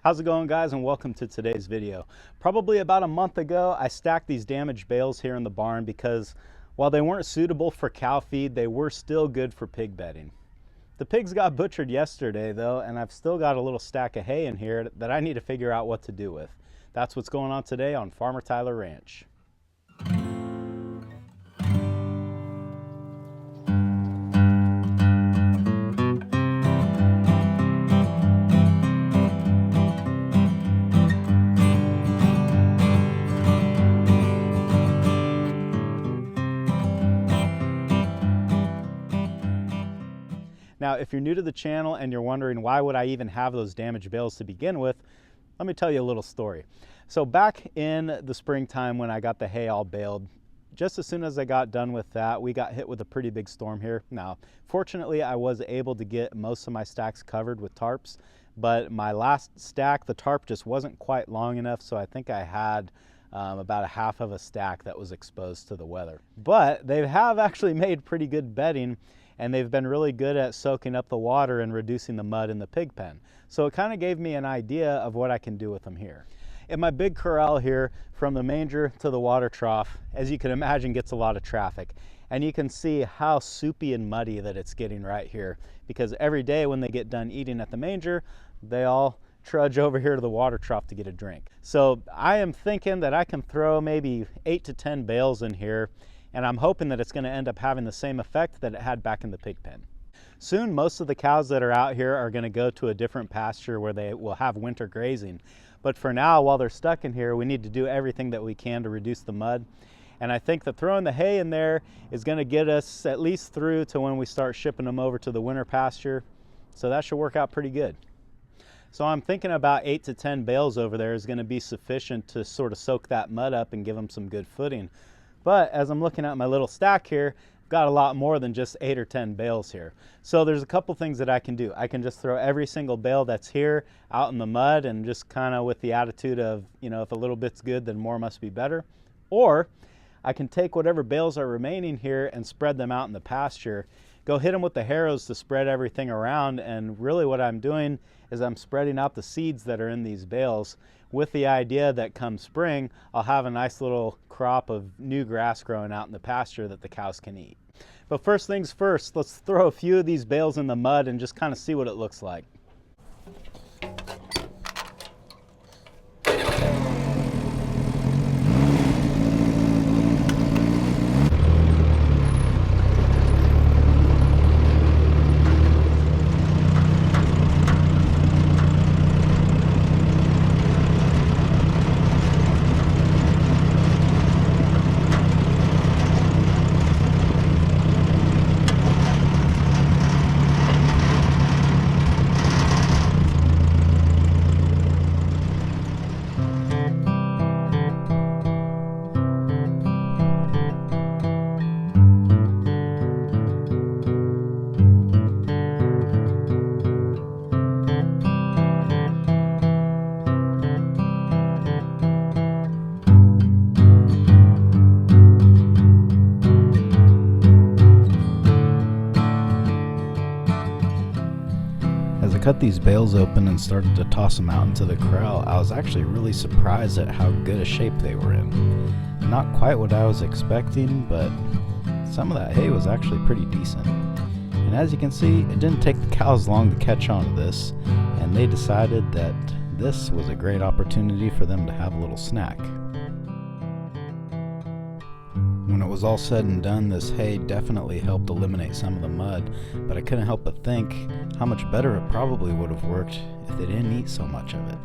How's it going, guys, and welcome to today's video. Probably about a month ago, I stacked these damaged bales here in the barn because while they weren't suitable for cow feed, they were still good for pig bedding. The pigs got butchered yesterday though, and I've still got a little stack of hay in here that I need to figure out what to do with. That's what's going on today on Farmer Tyler Ranch. Now, if you're new to the channel and you're wondering why would I even have those damaged bales to begin with, let me tell you a little story. So back in the springtime when I got the hay all baled, just as soon as I got done with that, we got hit with a pretty big storm here. Now, fortunately, I was able to get most of my stacks covered with tarps, but my last stack, the tarp just wasn't quite long enough, so I think I had about a half of a stack that was exposed to the weather. But they have actually made pretty good bedding, and they've been really good at soaking up the water and reducing the mud in the pig pen. So it kind of gave me an idea of what I can do with them here. In my big corral here, from the manger to the water trough, as you can imagine, gets a lot of traffic. And you can see how soupy and muddy that it's getting right here, because every day when they get done eating at the manger, they all trudge over here to the water trough to get a drink. So I am thinking that I can throw maybe 8 to 10 bales in here, and I'm hoping that it's going to end up having the same effect that it had back in the pig pen. Soon, most of the cows that are out here are going to go to a different pasture where they will have winter grazing. But for now, while they're stuck in here, we need to do everything that we can to reduce the mud. And I think that throwing the hay in there is going to get us at least through to when we start shipping them over to the winter pasture. So that should work out pretty good. So I'm thinking about 8 to 10 bales over there is going to be sufficient to sort of soak that mud up and give them some good footing. But as I'm looking at my little stack here, I've got a lot more than just 8 or 10 bales here. So there's a couple things that I can do. I can just throw every single bale that's here out in the mud and just kind of with the attitude of, you know, if a little bit's good, then more must be better. Or I can take whatever bales are remaining here and spread them out in the pasture, go hit them with the harrows to spread everything around. And really what I'm doing is I'm spreading out the seeds that are in these bales with the idea that come spring, I'll have a nice little crop of new grass growing out in the pasture that the cows can eat. But first things first, let's throw a few of these bales in the mud and just kind of see what it looks like. Cut these bales open and started to toss them out into the corral, I was actually really surprised at how good a shape they were in. Not quite what I was expecting, but some of that hay was actually pretty decent. And as you can see, it didn't take the cows long to catch on to this, and they decided that this was a great opportunity for them to have a little snack. When it was all said and done, this hay definitely helped eliminate some of the mud, but I couldn't help but think how much better it probably would have worked if they didn't eat so much of it.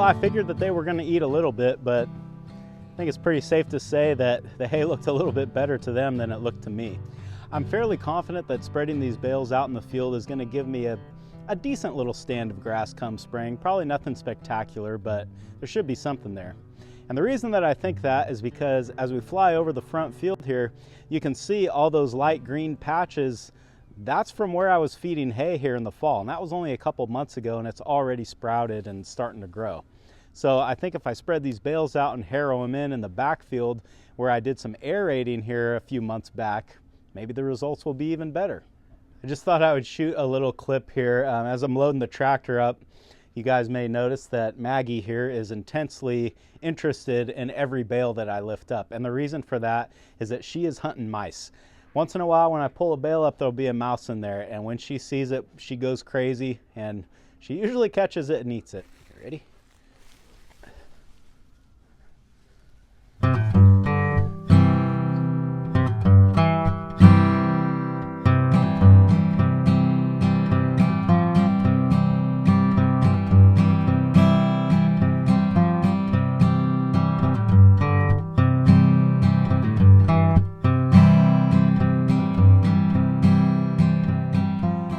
I figured that they were going to eat a little bit, but I think it's pretty safe to say that the hay looked a little bit better to them than it looked to me. I'm fairly confident that spreading these bales out in the field is going to give me a decent little stand of grass come spring. Probably nothing spectacular, but there should be something there. And the reason that I think that is because as we fly over the front field here, you can see all those light green patches That's from where I was feeding hay here in the fall, and that was only a couple months ago, and it's already sprouted and starting to grow. So I think if I spread these bales out and harrow them in the backfield where I did some aerating here a few months back, maybe the results will be even better. I just thought I would shoot a little clip here. As I'm loading the tractor up, you guys may notice that Maggie here is intensely interested in every bale that I lift up. And the reason for that is that she is hunting mice. Once in a while when I pull a bale up, there'll be a mouse in there. And when she sees it, she goes crazy, and she usually catches it and eats it. You ready?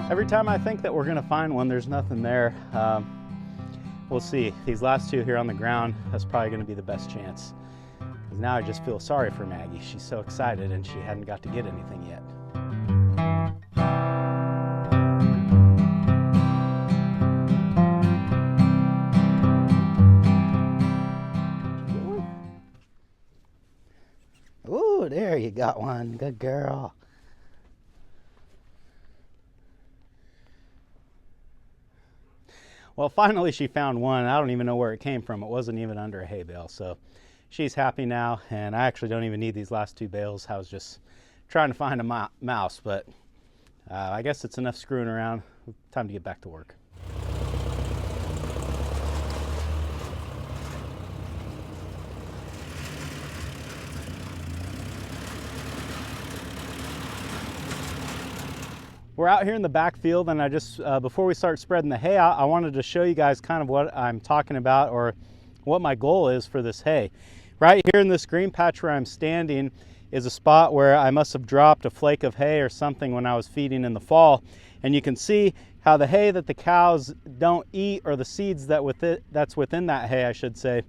Every time I think that we're gonna find one, there's nothing there. We'll see. These last two here on the ground, that's probably gonna be the best chance. Because now I just feel sorry for Maggie. She's so excited and she hadn't got to get anything yet. Ooh, there you got one. Good girl. Well, finally she found one. I don't even know where it came from. It wasn't even under a hay bale. So she's happy now, and I actually don't even need these last two bales. I was just trying to find a mouse, but I guess it's enough screwing around. Time to get back to work. We're out here in the backfield, and I just, before we start spreading the hay out, I wanted to show you guys kind of what I'm talking about, or what my goal is for this hay. Right here in this green patch where I'm standing is a spot where I must have dropped a flake of hay or something when I was feeding in the fall. And you can see how the hay that the cows don't eat, or the seeds that's within that hay, I should say,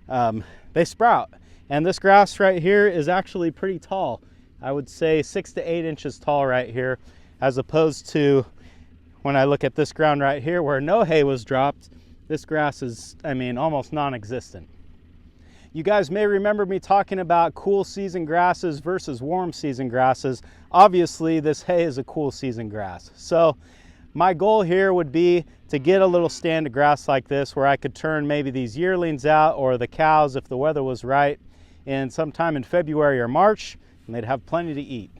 they sprout. And this grass right here is actually pretty tall. I would say 6 to 8 inches tall right here, as opposed to when I look at this ground right here where no hay was dropped. This grass is, I mean, almost non-existent. You guys may remember me talking about cool season grasses versus warm season grasses. Obviously, this hay is a cool season grass. So my goal here would be to get a little stand of grass like this where I could turn maybe these yearlings out, or the cows, if the weather was right, in sometime in February or March, and they'd have plenty to eat.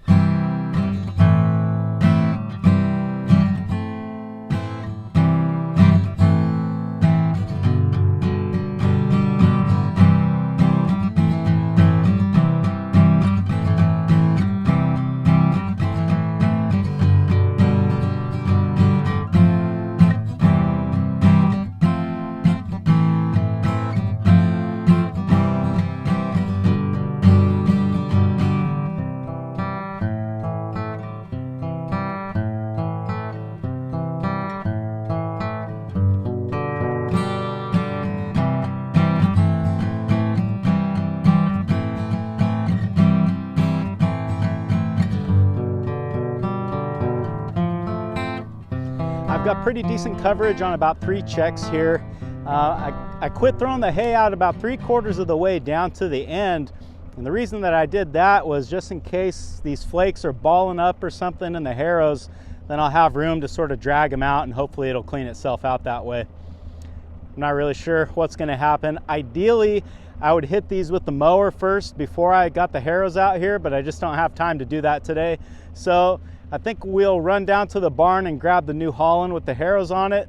I've got pretty decent coverage on about 3 checks here. I quit throwing the hay out about 3/4 of the way down to the end. And the reason that I did that was just in case these flakes are balling up or something in the harrows, then I'll have room to sort of drag them out, and hopefully it'll clean itself out that way. I'm not really sure what's going to happen. Ideally, I would hit these with the mower first before I got the harrows out here, but I just don't have time to do that today. So I think we'll run down to the barn and grab the New Holland with the harrows on it,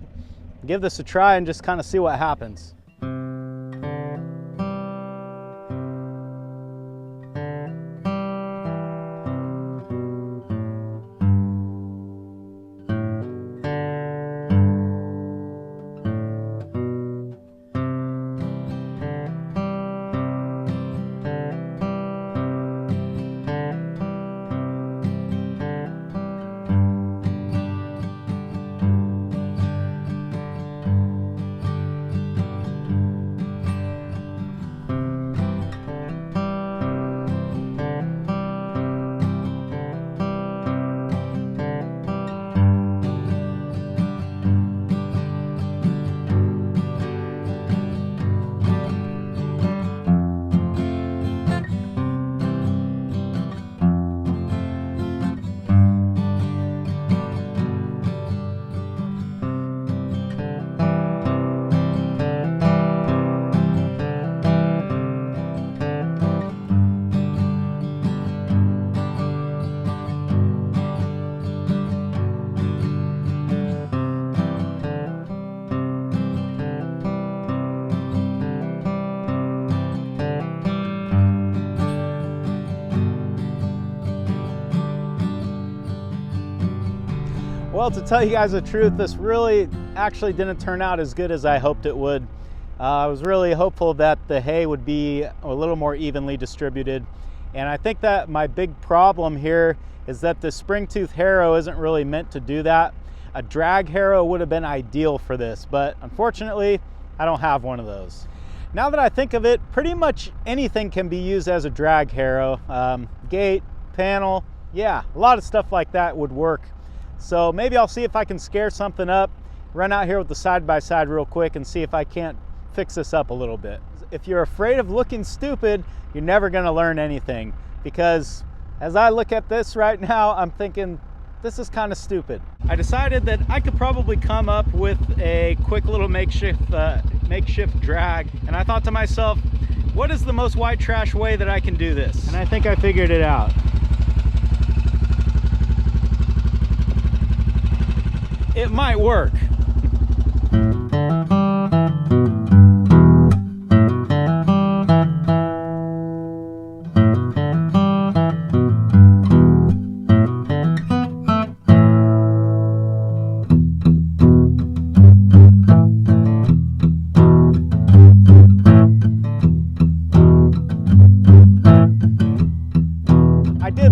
give this a try, and just kind of see what happens. Well, to tell you guys the truth, this really actually didn't turn out as good as I hoped it would. I was really hopeful that the hay would be a little more evenly distributed. And I think that my big problem here is that the spring tooth harrow isn't really meant to do that. A drag harrow would have been ideal for this, but unfortunately, I don't have one of those. Now that I think of it, pretty much anything can be used as a drag harrow. Gate, panel, yeah, a lot of stuff like that would work. So maybe I'll see if I can scare something up, run out here with the side-by-side real quick and see if I can't fix this up a little bit. If you're afraid of looking stupid, you're never gonna learn anything, because as I look at this right now, I'm thinking, this is kind of stupid. I decided that I could probably come up with a quick little makeshift drag, and I thought to myself, what is the most white trash way that I can do this? And I think I figured it out. It might work.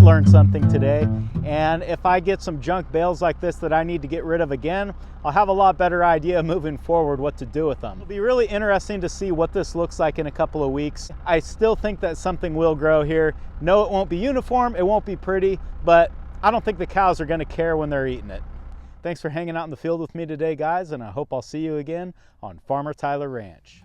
Learned something today, and if I get some junk bales like this that I need to get rid of again, I'll have a lot better idea moving forward what to do with them. It'll be really interesting to see what this looks like in a couple of weeks. I still think that something will grow here. No, it won't be uniform, it won't be pretty, but I don't think the cows are going to care when they're eating it. Thanks for hanging out in the field with me today, guys, and I hope I'll see you again on Farmer Tyler Ranch.